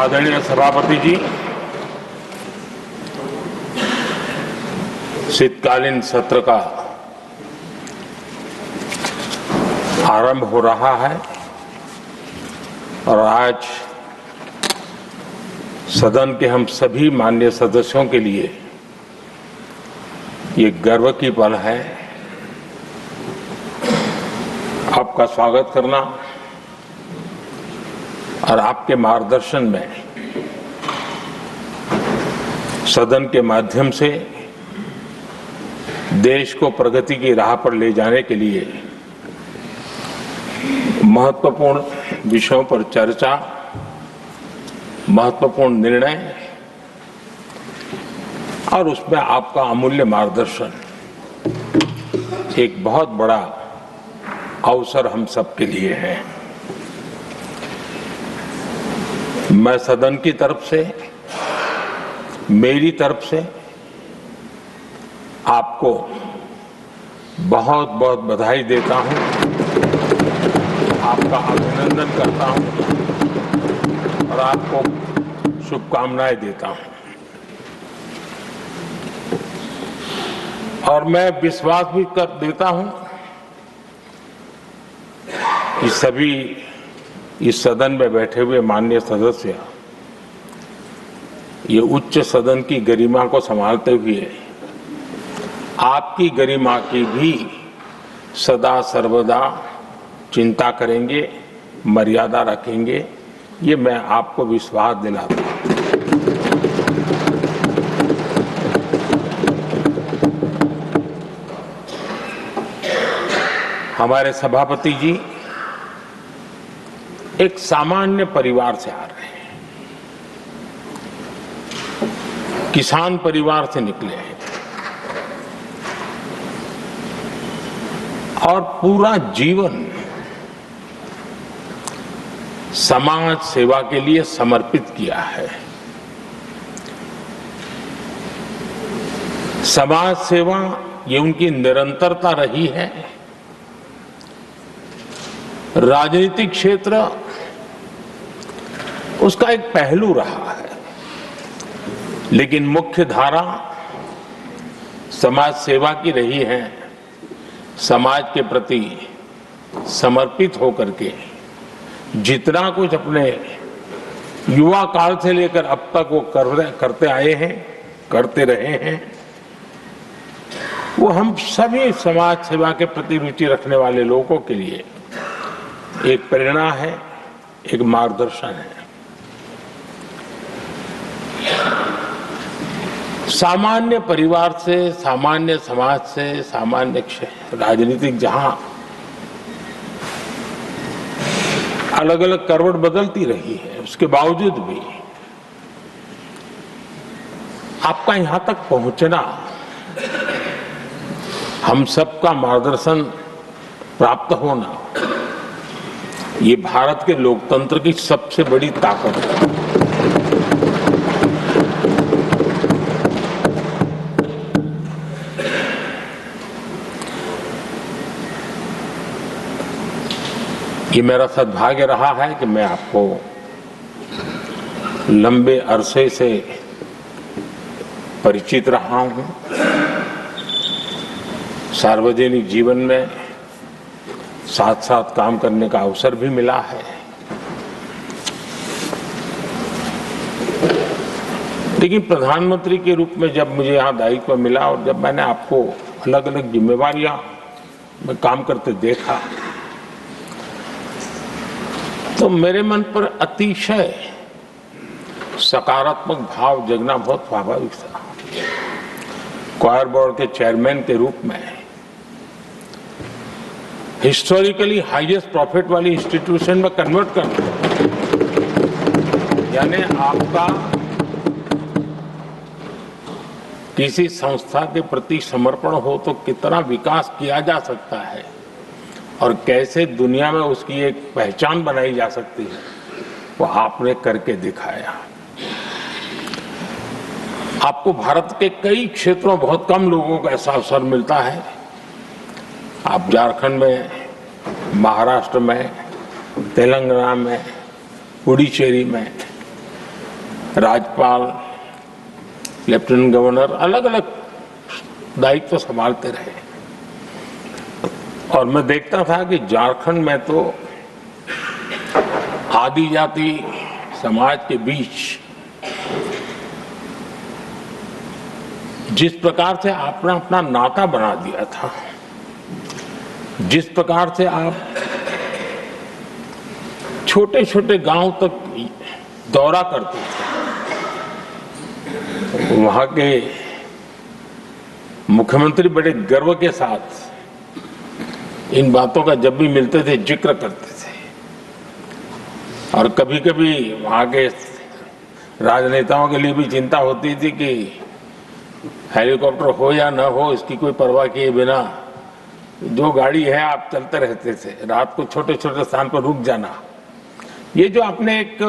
आदरणीय सभापति जी, शीतकालीन सत्र का आरंभ हो रहा है और आज सदन के हम सभी माननीय सदस्यों के लिए ये गर्व की पल है आपका स्वागत करना और आपके मार्गदर्शन में सदन के माध्यम से देश को प्रगति की राह पर ले जाने के लिए महत्वपूर्ण विषयों पर चर्चा, महत्वपूर्ण निर्णय और उसमें आपका अमूल्य मार्गदर्शन एक बहुत बड़ा अवसर हम सबके लिए है। मैं सदन की तरफ से, मेरी तरफ से आपको बहुत बहुत बधाई देता हूं, आपका अभिनंदन करता हूं और आपको शुभकामनाएं देता हूं। और मैं विश्वास भी कर देता हूं कि सभी इस सदन में बैठे हुए माननीय सदस्य ये उच्च सदन की गरिमा को संभालते हुए आपकी गरिमा की भी सदा सर्वदा चिंता करेंगे, मर्यादा रखेंगे, ये मैं आपको विश्वास दिलाता हूं। हमारे सभापति जी एक सामान्य परिवार से आ रहे हैं, किसान परिवार से निकले हैं और पूरा जीवन समाज सेवा के लिए समर्पित किया है। समाज सेवा ये उनकी निरंतरता रही है। राजनीतिक क्षेत्र उसका एक पहलू रहा है, लेकिन मुख्य धारा समाज सेवा की रही है। समाज के प्रति समर्पित होकर के जितना कुछ अपने युवा काल से लेकर अब तक वो करते आए हैं, करते रहे हैं, वो हम सभी समाज सेवा के प्रति रुचि रखने वाले लोगों के लिए एक प्रेरणा है, एक मार्गदर्शन है। सामान्य परिवार से, सामान्य समाज से, सामान्य राजनीतिक जहां अलग अलग करवट बदलती रही है, उसके बावजूद भी आपका यहां तक पहुंचना, हम सबका मार्गदर्शन प्राप्त होना, ये भारत के लोकतंत्र की सबसे बड़ी ताकत है। ये मेरा सद्भाग्य रहा है कि मैं आपको लंबे अरसे से परिचित रहा हूं। सार्वजनिक जीवन में साथ साथ काम करने का अवसर भी मिला है। लेकिन प्रधानमंत्री के रूप में जब मुझे यहाँ दायित्व मिला और जब मैंने आपको अलग अलग जिम्मेवारियां में काम करते देखा, तो मेरे मन पर अतिशय सकारात्मक भाव जगना बहुत स्वाभाविक था। क्वायर बोर्ड के चेयरमैन के रूप में हिस्टोरिकली हाईएस्ट प्रॉफिट वाली इंस्टीट्यूशन में कन्वर्ट करना, यानी आपका किसी संस्था के प्रति समर्पण हो तो कितना विकास किया जा सकता है और कैसे दुनिया में उसकी एक पहचान बनाई जा सकती है, वो आपने करके दिखाया। आपको भारत के कई क्षेत्रों बहुत कम लोगों को ऐसा अवसर मिलता है। आप झारखंड में, महाराष्ट्र में, तेलंगाना में, पुडुचेरी में राज्यपाल, लेफ्टिनेंट गवर्नर अलग अलग दायित्व संभालते रहे। और मैं देखता था कि झारखंड में तो आदिजाति समाज के बीच जिस प्रकार से आपने अपना नाता बना दिया था, जिस प्रकार से आप छोटे छोटे गांव तक दौरा करते थे, वहां के मुख्यमंत्री बड़े गर्व के साथ इन बातों का जब भी मिलते थे जिक्र करते थे। और कभी कभी वहां के राजनेताओं के लिए भी चिंता होती थी कि हेलीकॉप्टर हो या न हो, इसकी कोई परवाह किए बिना जो गाड़ी है आप चलते रहते थे, रात को छोटे छोटे स्थान पर रुक जाना। ये जो आपने एक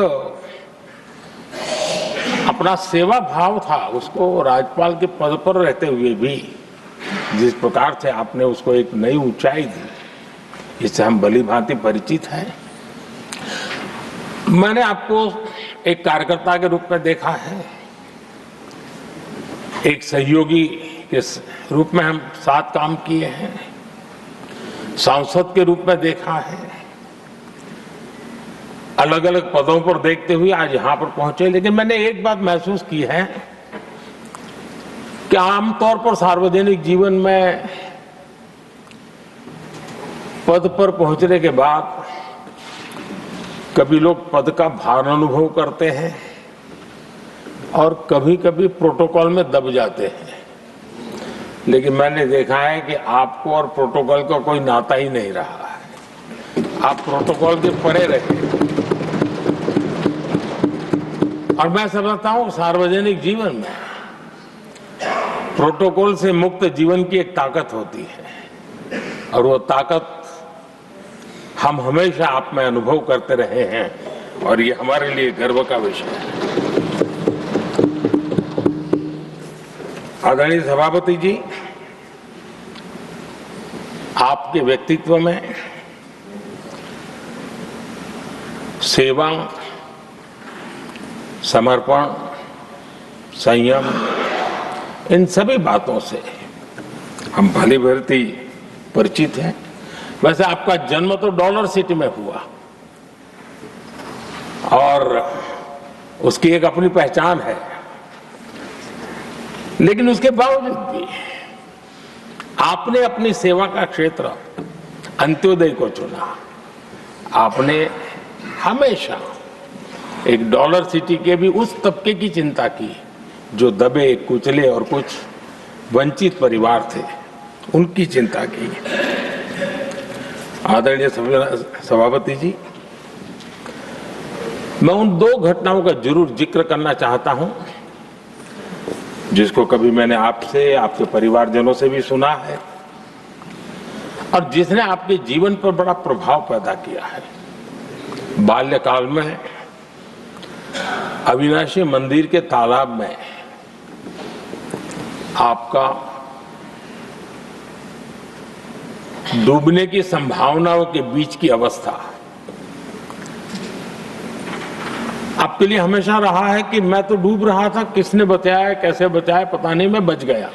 अपना सेवा भाव था, उसको राज्यपाल के पद पर रहते हुए भी जिस प्रकार से आपने उसको एक नई ऊंचाई दी, इससे हम भली भांति परिचित हैं। मैंने आपको एक कार्यकर्ता के रूप में देखा है, एक सहयोगी के रूप में हम साथ काम किए हैं, सांसद के रूप में देखा है, अलग अलग पदों पर देखते हुए आज यहां पर पहुंचे। लेकिन मैंने एक बात महसूस की है कि आमतौर पर सार्वजनिक जीवन में पद पर पहुंचने के बाद कभी लोग पद का भार अनुभव करते हैं और कभी कभी प्रोटोकॉल में दब जाते हैं। लेकिन मैंने देखा है कि आपको और प्रोटोकॉल का कोई नाता ही नहीं रहा है, आप प्रोटोकॉल के परे रहे। और मैं समझता हूं सार्वजनिक जीवन में प्रोटोकॉल से मुक्त जीवन की एक ताकत होती है, और वो ताकत हम हमेशा आप में अनुभव करते रहे हैं, और ये हमारे लिए गर्व का विषय है। आदरणीय सभापति जी, आपके व्यक्तित्व में सेवा, समर्पण, संयम, इन सभी बातों से हम भली भांति परिचित हैं। वैसे आपका जन्म तो डॉलर सिटी में हुआ और उसकी एक अपनी पहचान है, लेकिन उसके बावजूद भी आपने अपनी सेवा का क्षेत्र अंत्योदय को चुना। आपने हमेशा एक डॉलर सिटी के भी उस तबके की चिंता की जो दबे कुचले और कुछ वंचित परिवार थे, उनकी चिंता की। आदरणीय सभापति जी, मैं उन दो घटनाओं का जरूर जिक्र करना चाहता हूं जिसको कभी मैंने आपसे, आपके परिवारजनों से भी सुना है और जिसने आपके जीवन पर बड़ा प्रभाव पैदा किया है। बाल्यकाल में अविनाशी मंदिर के तालाब में आपका डूबने की संभावनाओं के बीच की अवस्था आपके लिए हमेशा रहा है कि मैं तो डूब रहा था, किसने बचाया, कैसे बचाया पता नहीं, मैं बच गया।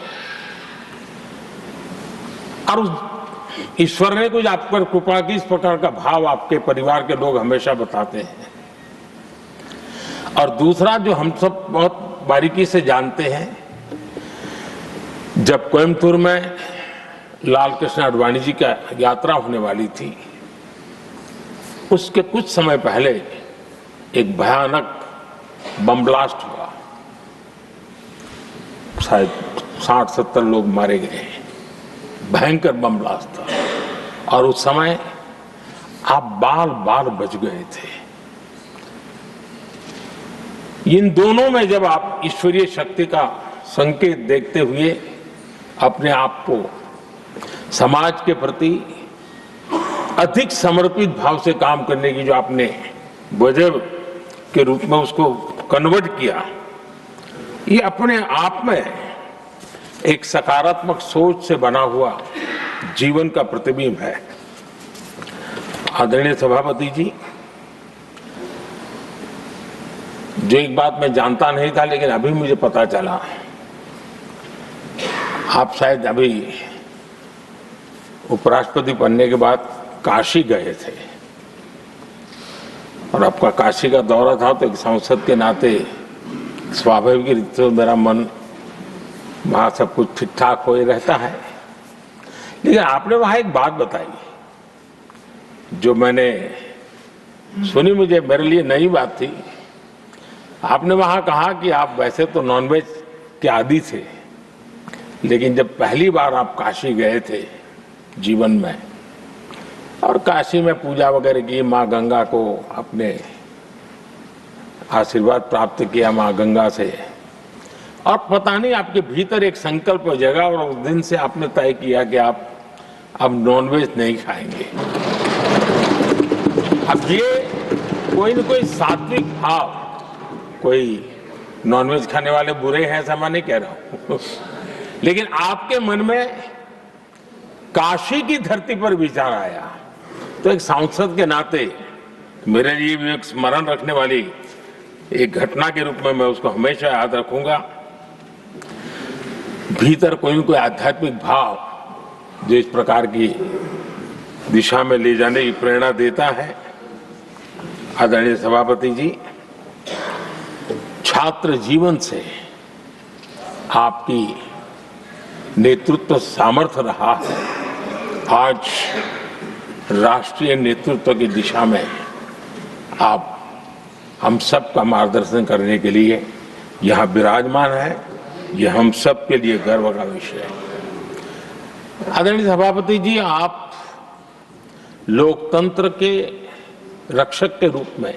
और ईश्वर ने कुछ आप पर कृपा की, इस प्रकार का भाव आपके परिवार के लोग हमेशा बताते हैं। और दूसरा जो हम सब बहुत बारीकी से जानते हैं, जब कोयम्बतूर में लाल कृष्ण आडवाणी जी का यात्रा होने वाली थी, उसके कुछ समय पहले एक भयानक बम ब्लास्ट हुआ, शायद 60-70 लोग मारे गए। भयंकर बम ब्लास्ट था और उस समय आप बाल बाल बच गए थे। इन दोनों में जब आप ईश्वरीय शक्ति का संकेत देखते हुए अपने आप को समाज के प्रति अधिक समर्पित भाव से काम करने की जो आपने वजह के रूप में उसको कन्वर्ट किया, ये अपने आप में एक सकारात्मक सोच से बना हुआ जीवन का प्रतिबिंब है। आदरणीय सभापति जी, जो एक बात मैं जानता नहीं था लेकिन अभी मुझे पता चला, आप शायद अभी उपराष्ट्रपति बनने के बाद काशी गए थे और आपका काशी का दौरा था, तो एक सांसद के नाते स्वाभाविक रूप से मेरा मन वहाँ सब कुछ ठीक ठाक हो ही रहता है। लेकिन आपने वहाँ एक बात बताई जो मैंने सुनी, मुझे मेरे लिए नई बात थी। आपने वहाँ कहा कि आप वैसे तो नॉनवेज के आदी थे, लेकिन जब पहली बार आप काशी गए थे जीवन में और काशी में पूजा वगैरह की, माँ गंगा को अपने आशीर्वाद प्राप्त किया माँ गंगा से, और पता नहीं आपके भीतर एक संकल्प जगा और उस दिन से आपने तय किया कि आप अब नॉनवेज नहीं खाएंगे। अब ये कोई न कोई सात्विक भाव, कोई नॉनवेज खाने वाले बुरे हैं ऐसा मैं नहीं कह रहा हूं लेकिन आपके मन में काशी की धरती पर विचार आया, तो एक सांसद के नाते मेरे लिए भी एक स्मरण रखने वाली एक घटना के रूप में मैं उसको हमेशा याद रखूंगा। भीतर कोई न कोई आध्यात्मिक भाव जो इस प्रकार की दिशा में ले जाने की प्रेरणा देता है। आदरणीय सभापति जी, छात्र जीवन से आपकी नेतृत्व सामर्थ्य रहा है। आज राष्ट्रीय नेतृत्व की दिशा में आप हम सब का मार्गदर्शन करने के लिए यहाँ विराजमान है, यह हम सब के लिए गर्व का विषय है। आदरणीय सभापति जी, आप लोकतंत्र के रक्षक के रूप में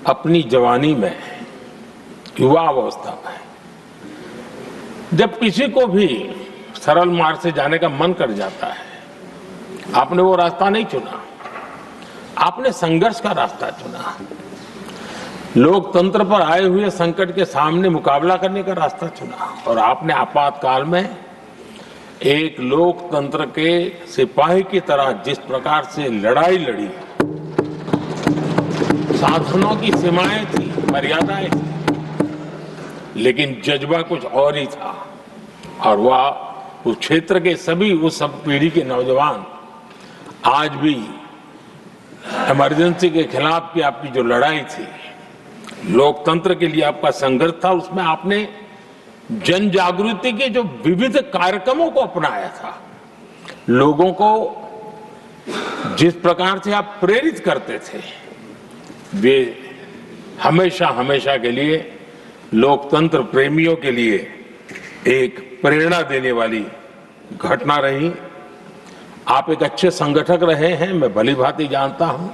अपनी जवानी में, युवा अवस्था में, जब किसी को भी सरल मार्ग से जाने का मन कर जाता है, आपने वो रास्ता नहीं चुना, आपने संघर्ष का रास्ता चुना। लोकतंत्र पर आए हुए संकट के सामने मुकाबला करने का रास्ता चुना और आपने आपातकाल में एक लोकतंत्र के सिपाही की तरह जिस प्रकार से लड़ाई लड़ी, साधनों की सीमाएं थी, मर्यादाएं थी, लेकिन जज्बा कुछ और ही था। और वह उस क्षेत्र के सभी, उस सब पीढ़ी के नौजवान आज भी इमरजेंसी के खिलाफ की आपकी जो लड़ाई थी, लोकतंत्र के लिए आपका संघर्ष था, उसमें आपने जन जागृति के जो विविध कार्यक्रमों को अपनाया था, लोगों को जिस प्रकार से आप प्रेरित करते थे, वे हमेशा हमेशा के लिए लोकतंत्र प्रेमियों के लिए एक प्रेरणा देने वाली घटना रही। आप एक अच्छे संगठक रहे हैं, मैं भली भांति जानता हूं।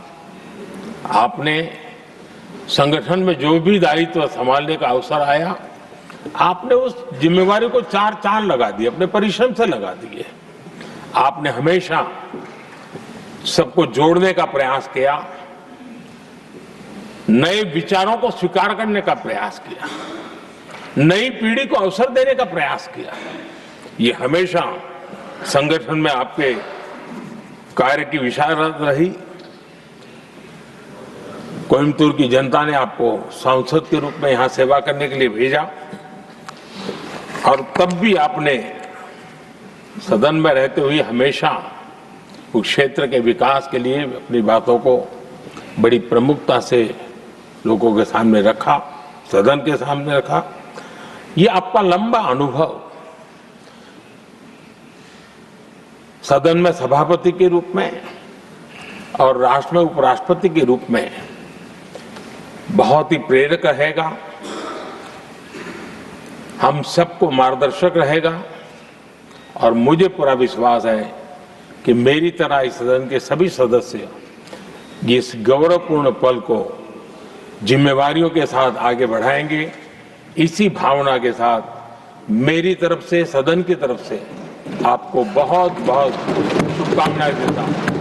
आपने संगठन में जो भी दायित्व संभालने का अवसर आया, आपने उस जिम्मेवारी को चार चांद लगा दिए, अपने परिश्रम से लगा दिए। आपने हमेशा सबको जोड़ने का प्रयास किया, नए विचारों को स्वीकार करने का प्रयास किया, नई पीढ़ी को अवसर देने का प्रयास किया। ये हमेशा संगठन में आपके कार्य की विशारद रही। कोयम्बतूर की जनता ने आपको सांसद के रूप में यहां सेवा करने के लिए भेजा और तब भी आपने सदन में रहते हुए हमेशा उस क्षेत्र के विकास के लिए अपनी बातों को बड़ी प्रमुखता से लोगों के सामने रखा, सदन के सामने रखा। ये आपका लंबा अनुभव सदन में सभापति के रूप में और राष्ट्र में उपराष्ट्रपति के रूप में बहुत ही प्रेरक रहेगा, हम सबको मार्गदर्शक रहेगा। और मुझे पूरा विश्वास है कि मेरी तरह इस सदन के सभी सदस्य इस गौरवपूर्ण पल को जिम्मेवारियों के साथ आगे बढ़ाएंगे। इसी भावना के साथ मेरी तरफ से, सदन की तरफ से आपको बहुत बहुत शुभकामनाएं देता हूं।